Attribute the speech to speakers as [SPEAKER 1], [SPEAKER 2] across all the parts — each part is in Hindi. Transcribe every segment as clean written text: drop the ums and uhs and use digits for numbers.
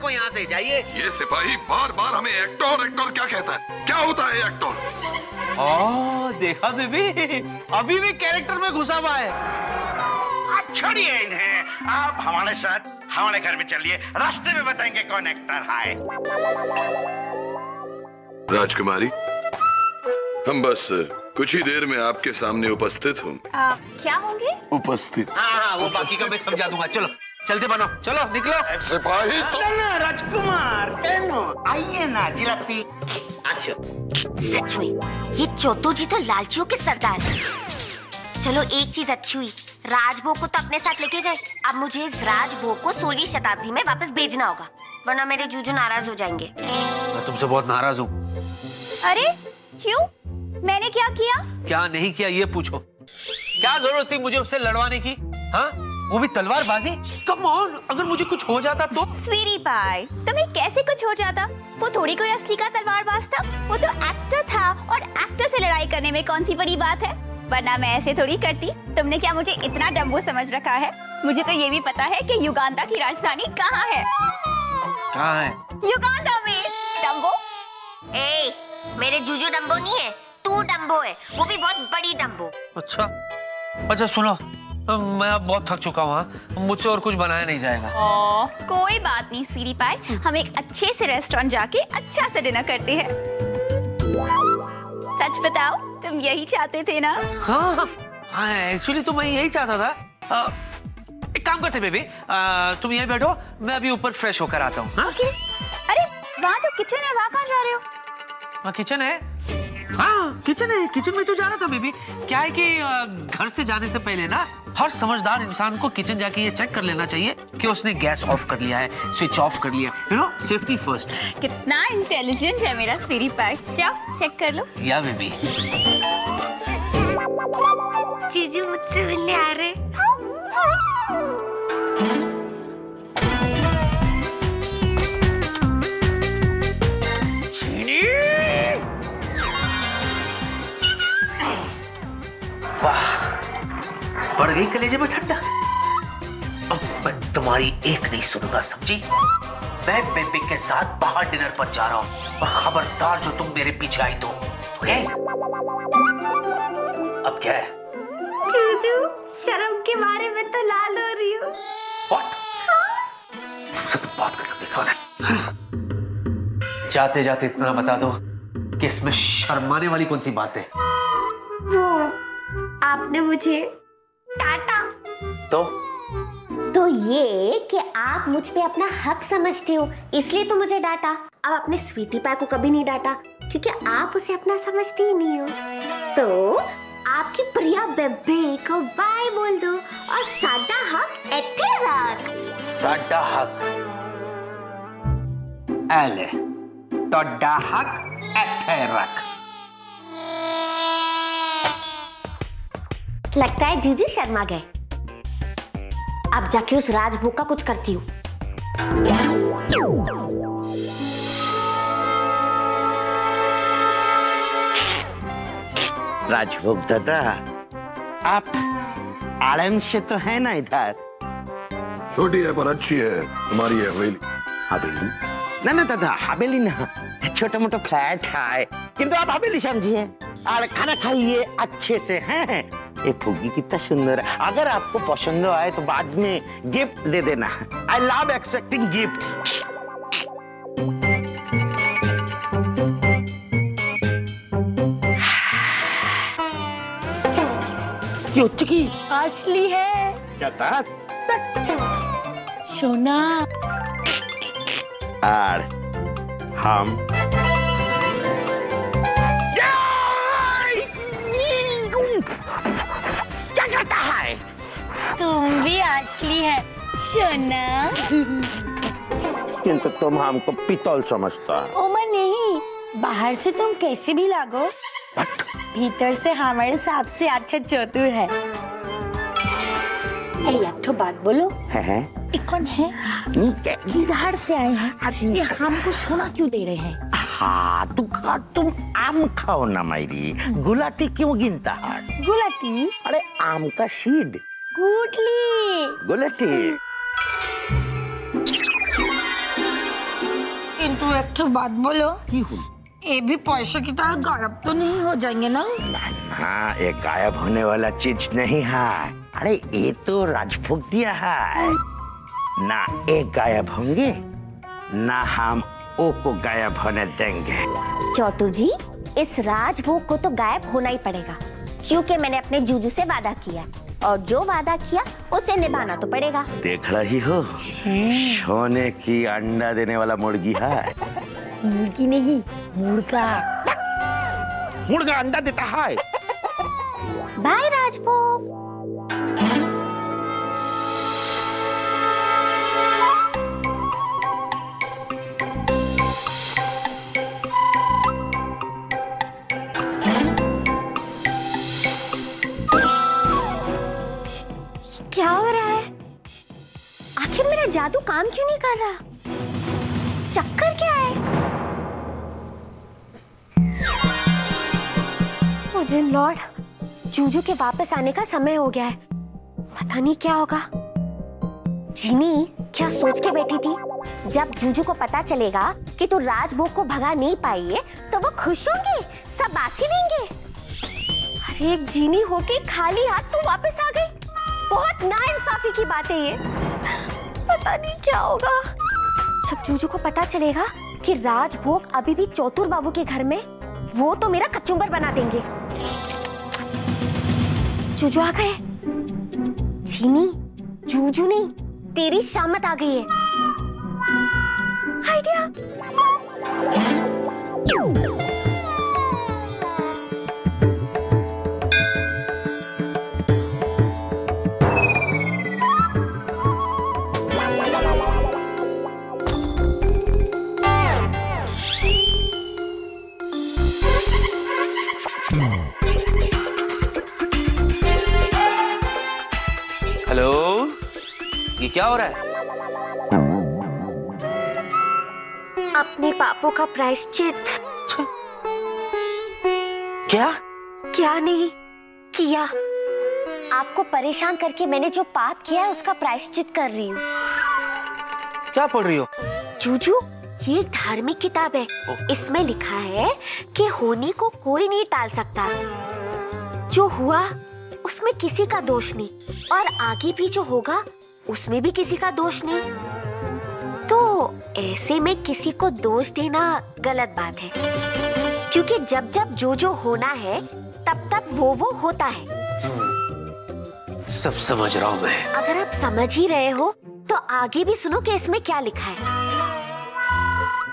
[SPEAKER 1] को यहाँ से जाइए।
[SPEAKER 2] ये सिपाही बार बार हमें एक्टर एक्टर क्या कहता है? क्या होता है एक्टर?
[SPEAKER 1] देखा बेबी, अभी भी कैरेक्टर में घुसा हुआ है।
[SPEAKER 3] आप छोड़िए इन्हें, आप हमारे साथ हमारे घर में चलिए, रास्ते में बताएंगे कौन एक्टर है।
[SPEAKER 2] राजकुमारी, हम बस कुछ ही देर में आपके सामने उपस्थित हूँ।
[SPEAKER 4] क्या होंगे?
[SPEAKER 2] उपस्थित।
[SPEAKER 1] हाँ, वो बाकी का मैं समझा दूंगा। चलो चलते बनो, चलो निकलो।
[SPEAKER 2] सिपाही तो
[SPEAKER 3] राजकुमार आइए ना जिलापी।
[SPEAKER 4] सच में ये चोतू जी तो लालचियों के सरदार हैं। चलो एक चीज अच्छी हुई, राजभोग को तो अपने साथ लेके गए। अब मुझे इस राजभोग को 16वीं शताब्दी में वापस भेजना होगा, वरना मेरे जूजू नाराज हो जाएंगे।
[SPEAKER 1] मैं तुमसे बहुत नाराज हूँ।
[SPEAKER 4] अरे क्यों? मैंने क्या किया?
[SPEAKER 1] क्या नहीं किया ये पूछो। क्या जरूरत थी मुझे उससे लड़वाने की? हाँ, वो भी तलवारबाजी। कम ऑन, अगर मुझे कुछ हो जाता तो?
[SPEAKER 4] स्वीटी पाई, तुम्हें कैसे कुछ हो जाता? वो थोड़ी कोई असली का तलवारबाज था, वो तो एक्टर था, और एक्टर से लड़ाई करने में कौन सी बड़ी बात है? वरना मैं ऐसे थोड़ी करती। तुमने क्या मुझे इतना डम्बो समझ रखा है? मुझे तो ये भी पता है कि युगांडा की राजधानी कहाँ है।
[SPEAKER 1] कहाँ है?
[SPEAKER 4] युगांडा में। डम्बो? ए, मेरे जूजू डम्बो नहीं है, तू डम्बो है, वो भी बहुत बड़ी डम्बो।
[SPEAKER 1] अच्छा सुनो, मैं अब बहुत थक चुका हूँ, मुझसे और कुछ बनाया नहीं जाएगा।
[SPEAKER 4] कोई बात नहीं स्वीटी पाई, हम एक अच्छे से रेस्टोरेंट जाके अच्छा से डिनर करते हैं। सच बताओ, तुम यही चाहते थे ना?
[SPEAKER 1] हाँ, एक्चुअली तो मैं यही चाहता था। एक काम करते बेबी, तुम यहीं बैठो, मैं अभी ऊपर फ्रेश होकर आता हूँ।
[SPEAKER 4] ओके। अरे वहाँ तो किचन है, वहाँ कहाँ जा रहे हो?
[SPEAKER 1] हाँ किचन है, हाँ किचन है, किचन में तो जा रहा था बेबी। क्या है कि घर से जाने से पहले ना हर समझदार इंसान को किचन जाके ये चेक कर लेना चाहिए कि उसने गैस ऑफ कर लिया है, स्विच ऑफ कर लिया, यू नो, सेफ्टी फर्स्ट।
[SPEAKER 4] कितना इंटेलिजेंट है मेरा स्वीटी पाई। जाओ चेक कर लो।
[SPEAKER 1] या बेबी।
[SPEAKER 4] जीजू मुझसे मिलने आ रहे।
[SPEAKER 1] वाह, पड़ गई कलेजे में ठंडा। अब मैं तुम्हारी एक नहीं सुनूंगा, समझी? मैं बेबी के साथ बाहर डिनर पर जा रहा हूँ, और खबरदार जो तुम मेरे पीछे आई तो, ओके? अब क्या है?
[SPEAKER 4] जीजू, शर्म के बारे में तो लाल हो रही हो।
[SPEAKER 1] What? तुमसे तो बात करना देखा ना। जाते जाते इतना बता दो कि इसमें शर्माने वाली कौन सी बात है?
[SPEAKER 4] वो आपने मुझे डांटा तो ये कि आप मुझ पे अपना हक समझते हो, इसलिए तो मुझे डांटा। अब अपने स्वीटी पाई को कभी नहीं डांटा, क्योंकि आप उसे अपना समझते ही नहीं हो। तो आपकी प्रिया बेबे को बाय बोल दो, और साडा हक इत्थे रख।
[SPEAKER 1] साडा हक एले, तोड़ा हक इत्थे रख।
[SPEAKER 4] लगता है जीजू शर्मा गए। अब जाके उस राजभोग का कुछ करती हूँ।
[SPEAKER 3] राजभोग दादा, आप आराम से तो है ना इधर?
[SPEAKER 2] छोटी है पर अच्छी है तुम्हारी हवेली।
[SPEAKER 3] हवेली? ना दादा, हवेली ना, छोटा मोटा फ्लैट है, किंतु आप हवेली समझिए। और खाना खाइए अच्छे से, हैं? ये फुग्गी कितना सुंदर है। अगर आपको पसंद आए तो बाद में गिफ्ट दे देना। I love accepting gifts. क्यों की?
[SPEAKER 4] असली है।
[SPEAKER 3] क्या था?
[SPEAKER 4] सोना।
[SPEAKER 3] और हम क्या कहता है?
[SPEAKER 4] तुम भी असली है सोना।
[SPEAKER 3] किंतु तुम हमको पितौल समझता है।
[SPEAKER 4] ओमा नहीं, बाहर से तुम कैसे भी लागो, भीतर से हमारे सांप से अच्छा चतुर है। एक तो बात बोलो,
[SPEAKER 3] है?
[SPEAKER 4] कौन है? इधर से आए हैं, ये हमको सोना क्यों दे रहे हैं?
[SPEAKER 3] हाँ, तुम आम खाओ ना मायरी, गुलाटी क्यों गिनता है?
[SPEAKER 4] गुलाटी?
[SPEAKER 3] अरे आम का सीड।
[SPEAKER 4] गुटली।
[SPEAKER 3] गुलाटी।
[SPEAKER 5] किंतु एक तो बात बोलो, ये भी पैसे की तरह गायब तो नहीं हो जाएंगे ना?
[SPEAKER 3] हाँ, ये गायब होने वाला चीज नहीं है। अरे ये तो राजभोग दिया है ना, एक गायब होंगे ना हम ओ को गायब होने देंगे।
[SPEAKER 4] चौतुर जी, इस राजभोग को तो गायब होना ही पड़ेगा, क्योंकि मैंने अपने जूजू से वादा किया और जो वादा किया उसे निभाना तो पड़ेगा।
[SPEAKER 3] देख रही हो, सोने की अंडा देने वाला मुर्गी है।
[SPEAKER 5] मुर्गी नहीं, मुर्गा।
[SPEAKER 3] मुर्गा अंडा देता है।
[SPEAKER 4] बाय राजभोग। क्या हो रहा है? आखिर मेरा जादू काम क्यों नहीं कर रहा? चक्कर क्या है? मुझे लॉर्ड जूजू के वापस आने का समय हो गया है। पता नहीं क्या होगा। जीनी क्या सोच के बैठी थी? जब जूजू को पता चलेगा कि तू राजभोग को भगा नहीं पाई है, तो वो खुश होंगे, सब बासी देंगे। अरे एक जीनी होके खाली हाथ तू वापस आ गई। बहुत नाइंसाफी की बात है ये। पता नहीं क्या होगा। जब जूजू को पता चलेगा कि राजभोग अभी भी चौतुर बाबू के घर में, वो तो मेरा कचुम्बर बना देंगे। जूजू आ गए। जीनी, जूजू नहीं, तेरी शामत आ गई है। आइडिया।
[SPEAKER 1] हेलो, ये क्या हो रहा है?
[SPEAKER 4] अपने पापों का प्रायश्चित।
[SPEAKER 1] क्या?
[SPEAKER 4] क्या नहीं किया। आपको परेशान करके मैंने जो पाप किया है उसका प्रायश्चित कर रही हूँ।
[SPEAKER 1] क्या पढ़ रही हो?
[SPEAKER 4] जूजू, ये एक धार्मिक किताब है। इसमें लिखा है कि होने को कोई नहीं टाल सकता। जो हुआ उसमें किसी का दोष नहीं, और आगे भी जो होगा उसमें भी किसी का दोष नहीं। तो ऐसे में किसी को दोष देना गलत बात है, क्योंकि जब जब जो होना है तब तब वो होता है।
[SPEAKER 1] सब समझ रहा हूँ मैं।
[SPEAKER 4] अगर आप समझ ही रहे हो तो आगे भी सुनो कि इसमें क्या लिखा है।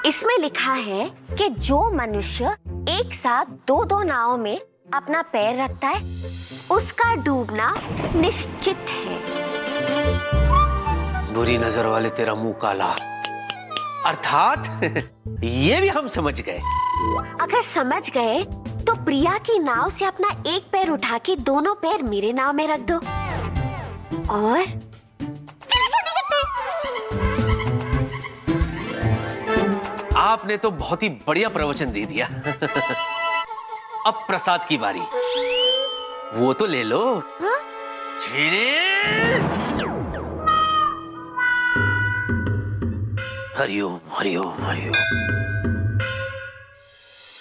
[SPEAKER 4] इसमें लिखा है कि जो मनुष्य एक साथ दो दो नावों में अपना पैर रखता है, उसका डूबना निश्चित है।
[SPEAKER 1] बुरी नजर वाले तेरा मुंह काला, अर्थात ये भी हम समझ गए।
[SPEAKER 4] अगर समझ गए तो प्रिया की नाव से अपना एक पैर उठा के दोनों पैर मेरे नाव में रख दो और चलो शादी करते हैं।
[SPEAKER 1] आपने तो बहुत ही बढ़िया प्रवचन दे दिया। अब प्रसाद की बारी, वो तो ले लो।
[SPEAKER 4] हाँ?
[SPEAKER 1] हरिओम हरिओम हरिओम।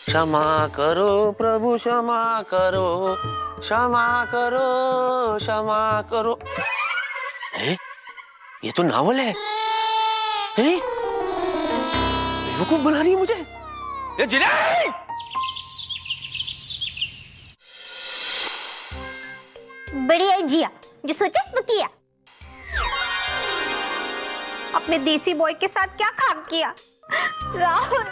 [SPEAKER 1] क्षमा करो प्रभु, क्षमा करो, क्षमा करो, क्षमा करो। ये तो नावल है। बेवकूफ बना रही है मुझे ये जिनाई।
[SPEAKER 4] बढ़िया जिया, जो सोचा वो किया।
[SPEAKER 5] अपने देसी बॉय के साथ क्या काम किया राहुल?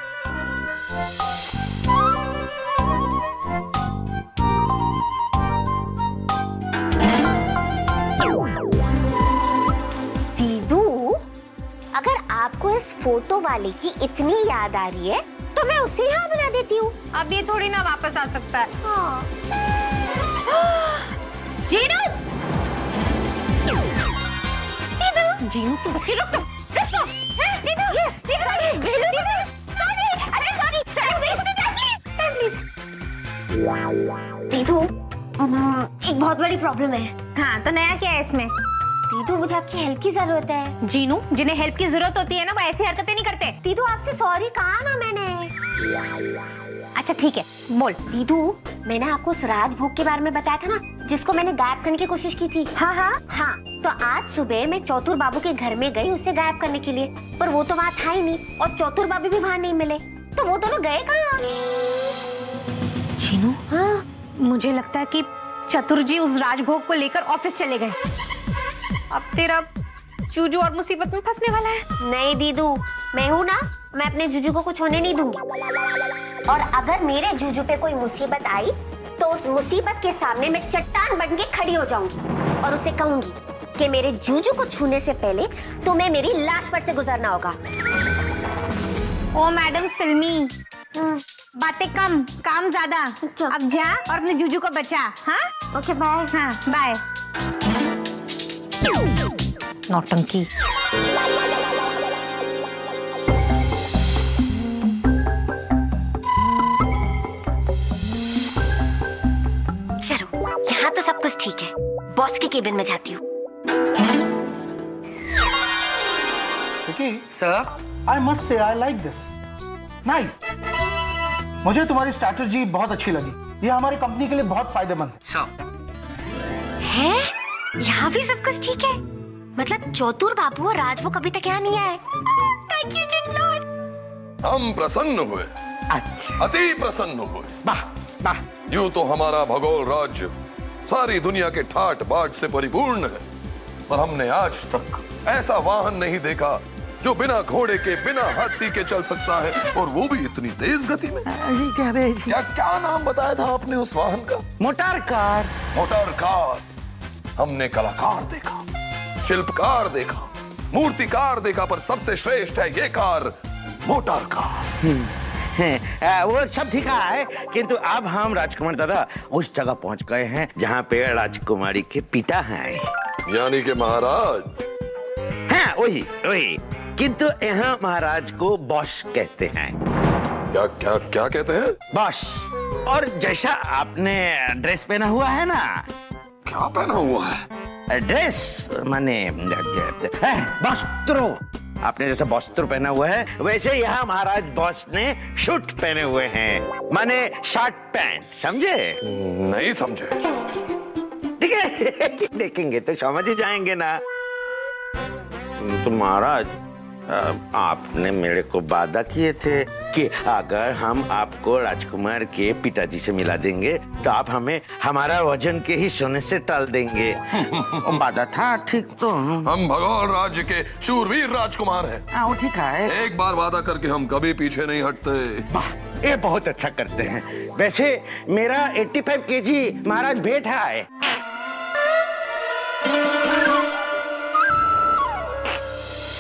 [SPEAKER 4] दीदू, अगर आपको इस फोटो वाले की इतनी याद आ रही है तो मैं उसे यहाँ बना देती हूँ।
[SPEAKER 5] अब ये थोड़ी ना वापस आ सकता है।
[SPEAKER 4] हाँ।
[SPEAKER 5] जीनू, जीनू तो बच्ची रुक तो।
[SPEAKER 4] दीदू, एक बहुत बड़ी प्रॉब्लम है।
[SPEAKER 5] हाँ, तो नया क्या है इसमें?
[SPEAKER 4] दीदू मुझे आपकी हेल्प की जरूरत है।
[SPEAKER 6] जीनू, जिन्हें हेल्प की जरूरत होती है ना वो ऐसी हरकतें नहीं करते।
[SPEAKER 4] दीदू आपसे सॉरी कहा ना मैंने।
[SPEAKER 6] अच्छा ठीक है, बोल।
[SPEAKER 4] दीदू मैंने आपको उस राजभोग के बारे में बताया था ना, जिसको मैंने गायब करने की कोशिश की थी।
[SPEAKER 6] हाँ हाँ
[SPEAKER 4] हाँ, तो आज सुबह मैं चौतुर बाबू के घर में गई उसे गायब करने के लिए, पर वो तो वहाँ था ही नहीं और चौतुर बाबू भी वहाँ नहीं मिले। तो वो दोनों गए कहाँ?
[SPEAKER 6] जीनू,
[SPEAKER 4] हाँ,
[SPEAKER 6] मुझे लगता है कि चतुर जी उस राजभोग को लेकर ऑफिस चले गए। अब तेरा जूजू और मुसीबत में फंसने वाला है।
[SPEAKER 4] नहीं दीदू, मैं हूँ ना, मैं अपने जूजू को कुछ होने नहीं दूंगी। और अगर मेरे जूजू पे कोई मुसीबत आई तो उस मुसीबत के सामने मैं चट्टान बन के खड़ी हो जाऊंगी और उसे कहूंगी कि मेरे जूजू को छूने से पहले तुम्हें मेरी लाश पर से गुजरना होगा।
[SPEAKER 6] ओ मैडम फिल्मी, बातें कम काम ज्यादा। अब जा और अपने जूजू को बचा। हाँ
[SPEAKER 4] ओके बाय।
[SPEAKER 6] हाँ बाय। नौटंकी।
[SPEAKER 4] चलो यहाँ तो सब कुछ ठीक है, बॉस के केबिन में जाती हूँ।
[SPEAKER 7] Vicky, sir, I must say I like this. Nice. मुझे तुम्हारी स्ट्रैटेजी बहुत अच्छी लगी। ये हमारी कंपनी के लिए बहुत फायदेमंद
[SPEAKER 4] है। यहाँ भी सब कुछ ठीक है, मतलब चौतुर बाबू और राजभोग अभी तक यहाँ नहीं आए। Thank you, Jin Lord।
[SPEAKER 2] हम प्रसन्न हुए,
[SPEAKER 3] अच्छा,
[SPEAKER 2] अति प्रसन्न हुए।
[SPEAKER 3] वाह वाह।
[SPEAKER 2] यूं तो हमारा भगोल राज्य सारी दुनिया के ठाट बाट से परिपूर्ण है, पर हमने आज तक ऐसा वाहन नहीं देखा जो बिना घोड़े के बिना हाथी के चल सकता है, और वो भी इतनी तेज गति में। क्या नाम बताया था आपने उस वाहन का?
[SPEAKER 3] Motor car.
[SPEAKER 2] Motor car. हमने कलाकार देखा, शिल्पकार देखा, मूर्तिकार देखा, पर सबसे श्रेष्ठ है ये कार, मोटर कार।
[SPEAKER 3] वो सब ठीक है, किंतु अब हम राजकुमार दादा उस जगह पहुंच गए हैं जहाँ पे राजकुमारी के पिता हैं।
[SPEAKER 2] यानी कि महाराज।
[SPEAKER 3] हाँ वही वही, किंतु यहाँ महाराज को बॉस कहते हैं।
[SPEAKER 2] क्या क्या क्या कहते हैं?
[SPEAKER 3] बॉस। और जैसा आपने ड्रेस पहना हुआ है ना।
[SPEAKER 2] क्या पहना हुआ है?
[SPEAKER 3] ड्रेस माने वस्त्रों। आपने जैसा वस्त्र पहना हुआ है वैसे यहाँ महाराज बॉस ने शूट पहने हुए हैं, माने शर्ट पैंट। समझे?
[SPEAKER 2] नहीं समझे।
[SPEAKER 3] ठीक है, देखेंगे तो समझ ही जाएंगे ना। तो महाराज आपने मेरे को वादा किए थे कि अगर हम आपको राजकुमार के पिताजी से मिला देंगे तो आप हमें हमारा वजन के ही सोने से टाल देंगे। वादा था, ठीक तो।
[SPEAKER 2] हम भगोल राज्य के शूरवीर राजकुमार हैं।
[SPEAKER 3] वो ठीक है।
[SPEAKER 2] एक बार वादा करके हम कभी पीछे नहीं हटते।
[SPEAKER 3] ये बहुत अच्छा करते हैं। वैसे मेरा 85 केजी महाराज भेंट है।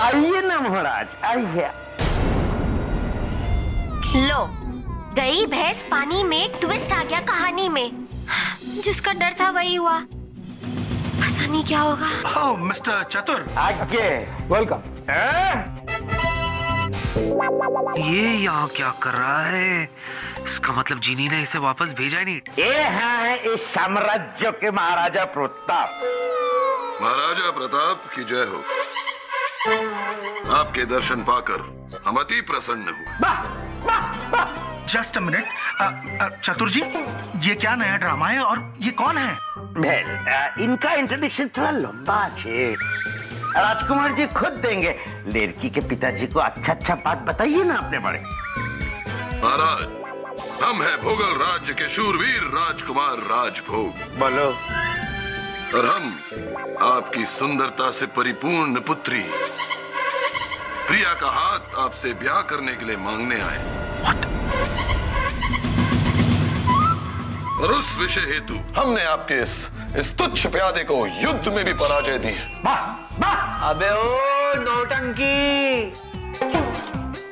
[SPEAKER 3] आइए ना महाराज, आइए।
[SPEAKER 4] लो, गई भैंस पानी में, ट्विस्ट आ गया कहानी में। जिसका डर था वही हुआ, पता नहीं क्या होगा।
[SPEAKER 7] ओह मिस्टर चतुर,
[SPEAKER 3] आगे
[SPEAKER 7] वेलकम।
[SPEAKER 1] ये यहाँ क्या कर रहा है? इसका मतलब जीनी ने इसे वापस भेजा ही नहीं।
[SPEAKER 3] ये है इस साम्राज्य के महाराजा प्रताप।
[SPEAKER 2] महाराजा प्रताप की जय हो। आपके दर्शन पाकर हम अति प्रसन्न हुए।
[SPEAKER 7] जस्ट अ मिनट, चतुर जी, ये क्या नया ड्रामा है और ये कौन है?
[SPEAKER 3] इनका इंट्रोडक्शन थोड़ा लंबा है, राजकुमार जी खुद देंगे। लड़की के पिताजी को अच्छा बात बताइए ना अपने बारे।
[SPEAKER 2] महाराज, हम हैं भोगल राज्य के शूरवीर राजकुमार राजभोग।
[SPEAKER 3] बोलो।
[SPEAKER 2] और हम आपकी सुंदरता से परिपूर्ण पुत्री प्रिया का हाथ आपसे ब्याह करने के लिए मांगने आए। और उस विषय हेतु हमने आपके इस तुच्छ प्यादे को युद्ध में भी पराजय दी।
[SPEAKER 3] अबे ओ नौटंकी!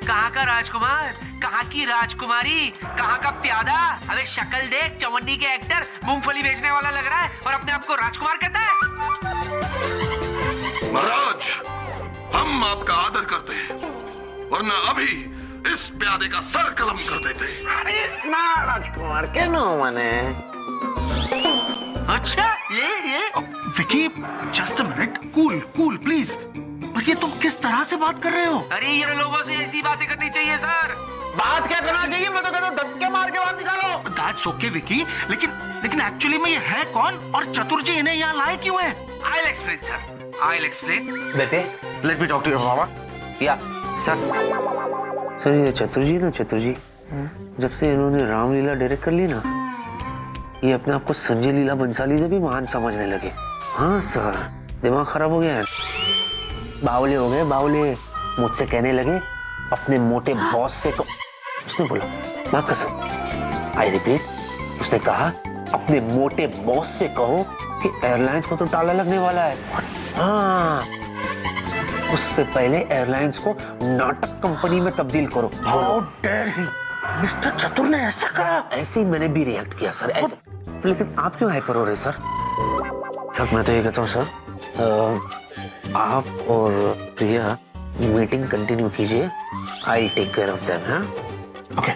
[SPEAKER 1] कहाँ का राजकुमार, कहाँ की राजकुमारी, कहाँ का प्यादा? अबे शक्ल देख, चवन्नी के एक्टर मूंगफली बेचने वाला लग रहा है और अपने आप को राजकुमार कहता है।
[SPEAKER 2] महाराज, हम आपका आदर करते हैं, वरना अभी इस प्यादे का सर कलम कर देते।
[SPEAKER 3] इतना राजकुमार के नो मने।
[SPEAKER 1] अच्छा, ये
[SPEAKER 7] Vicky, just a minute, cool cool please. पर ये तुम किस तरह से बात कर रहे हो?
[SPEAKER 1] अरे ये लोगों से ऐसी बातें करनी चाहिए सर।
[SPEAKER 7] बात क्या करना चाहिए? मैं तो कहता हूं धक्के मार के बात निकालो। दैट्स ओके विकी, लेकिन एक्चुअली में ये है कौन और चतुर जी इन्हें यहाँ लाए क्यों हैं?
[SPEAKER 1] I'll explain, sir. I'll explain. बेटे, let me talk to your mama. या सर ये चतुर जी, जब से इन्होंने रामलीला डायरेक्ट कर ली ना, ये अपने आप को संजय लीला बंसाली से भी महान समझने लगे। हाँ सर, दिमाग खराब हो गया है। बावले हो गए, बावले। मुझसे कहने लगे अपने मोटे बॉस से उसने बोला, मां कसम, आई रिपीट, उसने कहा अपने मोटे बॉस से कहो कि एयरलाइंस को तो ताला लगने वाला है। हाँ, उससे पहले एयरलाइंस को नाटक कंपनी में तब्दील करो।
[SPEAKER 7] मिस्टर चतुर ने ऐसा कहा?
[SPEAKER 1] ऐसे ही मैंने भी रिएक्ट किया सर, ऐसे। लेकिन आप क्यों हाइपर हो रहे सर? मैं तो ये कहता हूँ सर, आप और प्रिया मीटिंग कंटिन्यू कीजिए। I take care of them. हाँ
[SPEAKER 7] okay.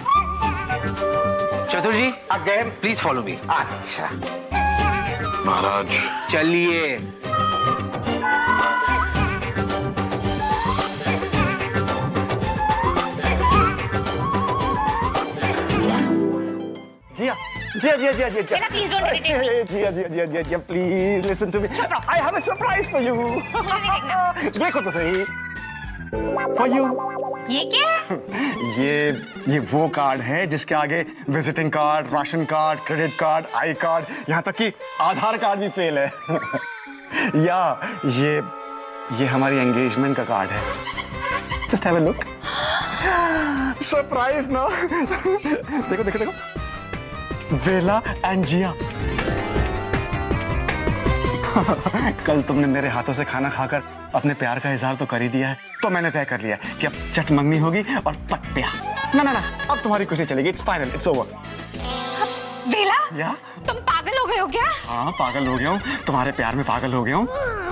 [SPEAKER 1] Chatur ji
[SPEAKER 7] again
[SPEAKER 1] please follow me.
[SPEAKER 7] अच्छा
[SPEAKER 2] महाराज
[SPEAKER 1] चलिए।
[SPEAKER 6] Bella, please don't irritate me.
[SPEAKER 7] Gia, please listen to me. I have a surprise for you.
[SPEAKER 6] मुझे नहीं देखना।
[SPEAKER 7] देखो तो सही। For you.
[SPEAKER 6] ये क्या है?
[SPEAKER 7] ये वो कार्ड है जिसके आगे visiting card, ration card, credit card, I card, यहाँ तक कि आधार कार्ड भी फेल है। या ये हमारी एंगेजमेंट का कार्ड है। Just have a look. Surprise ना? देखो। बेला एंड जिया। कल तुमने मेरे हाथों से खाना खाकर अपने प्यार का इजहार तो कर ही दिया है, तो मैंने तय कर लिया कि अब चट मंगनी होगी और पट प्यार। ना, अब तुम्हारी खुशी चलेगी। It's final, it's over.
[SPEAKER 6] वेला,
[SPEAKER 7] या
[SPEAKER 6] तुम पागल हो गए हो क्या?
[SPEAKER 7] हाँ, पागल हो गया हूँ, तुम्हारे प्यार में पागल हो गया हूँ।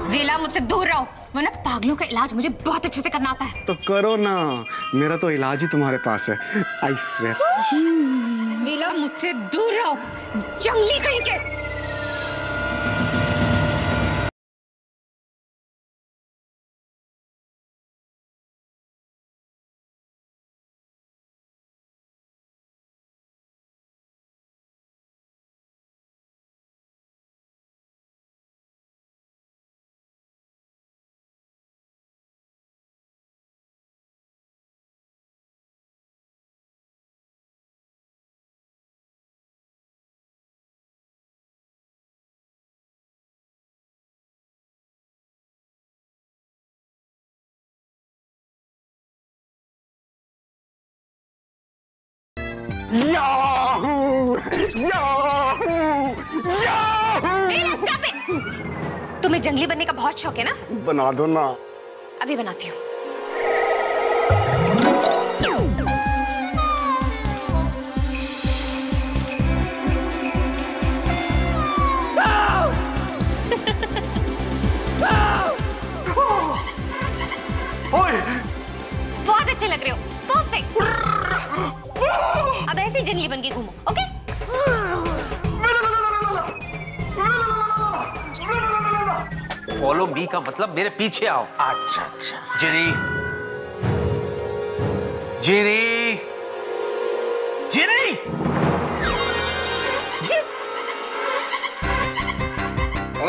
[SPEAKER 6] वेला, मुझसे दूर रहो, वरना पागलों का इलाज मुझे बहुत अच्छे से करना आता है।
[SPEAKER 7] तो करो ना, मेरा तो इलाज ही तुम्हारे पास है। I swear.
[SPEAKER 6] वेला, मुझसे दूर रहो, जंगली कहीं के।
[SPEAKER 7] याहू!
[SPEAKER 6] Stop it! तुम्हें जंगली बनने का बहुत शौक है ना?
[SPEAKER 7] बना दो ना।
[SPEAKER 6] अभी बनाती हूँ। बहुत अच्छे लग रहे हो। परफेक्ट। अब ऐसे ही जंगली बन के घूमो, ओके?
[SPEAKER 1] फॉलो मी का मतलब मेरे पीछे आओ।
[SPEAKER 7] अच्छा।
[SPEAKER 1] जिनी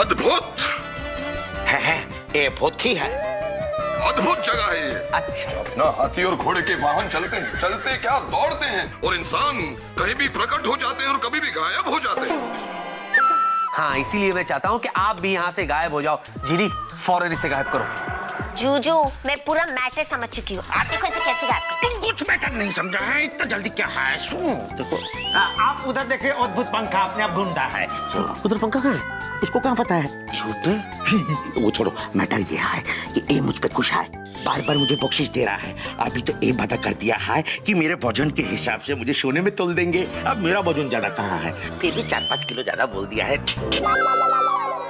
[SPEAKER 2] अद्भुत
[SPEAKER 3] है, ये बहुत ही है।
[SPEAKER 2] अद्भुत जगह है ये।
[SPEAKER 3] अच्छा,
[SPEAKER 2] अपना हाथी और घोड़े के वाहन चलते हैं, चलते क्या दौड़ते हैं, और इंसान कहीं भी प्रकट हो जाते हैं और कभी भी गायब हो जाते हैं।
[SPEAKER 1] हाँ, इसीलिए मैं चाहता हूँ कि आप भी यहाँ से गायब हो जाओ। जिनी, फौरन इसे गायब करो।
[SPEAKER 4] जूजू, मैं पूरा मैटर समझ चुकी हूँ। आप देखो इसे कैसे गायब।
[SPEAKER 3] तुम कुछ मैटर नहीं समझा है, इतना जल्दी क्या है? सुनो, देखो आप उधर देखिए, अद्भुत पंखा अपने आप ढूंढता है।
[SPEAKER 1] उधर पंखा कहाँ है?
[SPEAKER 3] उसको कहाँ पता है? छोटे वो छोड़ो, मैटर ये है कि ये मुझ पे खुश है, बार बार मुझे बख्शिश दे रहा है। अभी तो ये वादा कर दिया है कि मेरे वजन के हिसाब से मुझे सोने में तोल देंगे। अब मेरा वजन ज्यादा कहाँ है, फिर भी 4-5 किलो ज्यादा बोल दिया है।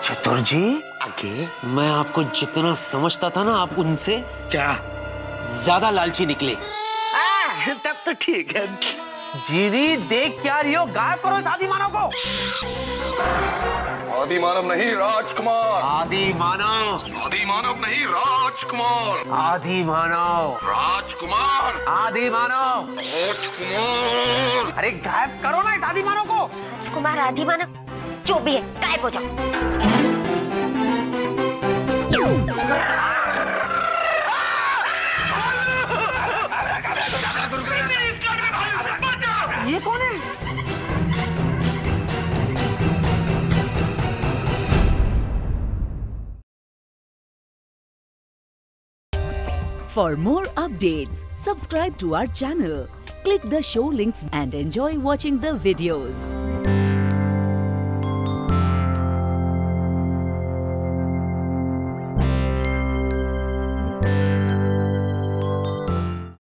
[SPEAKER 1] चतुर जी,
[SPEAKER 3] आगे
[SPEAKER 1] मैं आपको जितना समझता था ना, आप उनसे
[SPEAKER 3] क्या
[SPEAKER 1] ज्यादा लालची निकले।
[SPEAKER 3] तब तो ठीक है।
[SPEAKER 1] जीनी देख क्या रही हो? गायब करो इस आदि मानव को।
[SPEAKER 2] आदि मानव नहीं राजकुमार।
[SPEAKER 1] आदि मानव।
[SPEAKER 2] आदि मानव नहीं राजकुमार।
[SPEAKER 1] आदि मानव।
[SPEAKER 2] राजकुमार।
[SPEAKER 1] आदि मानव।
[SPEAKER 2] राजकुमार।
[SPEAKER 1] अरे गायब करो ना इस आदि मानव को।
[SPEAKER 4] राजकुमार आदि मानव जो भी है गायब हो जाओ।
[SPEAKER 1] ये कौन है?
[SPEAKER 8] For more updates, subscribe to our channel, click the show links and enjoy watching the videos.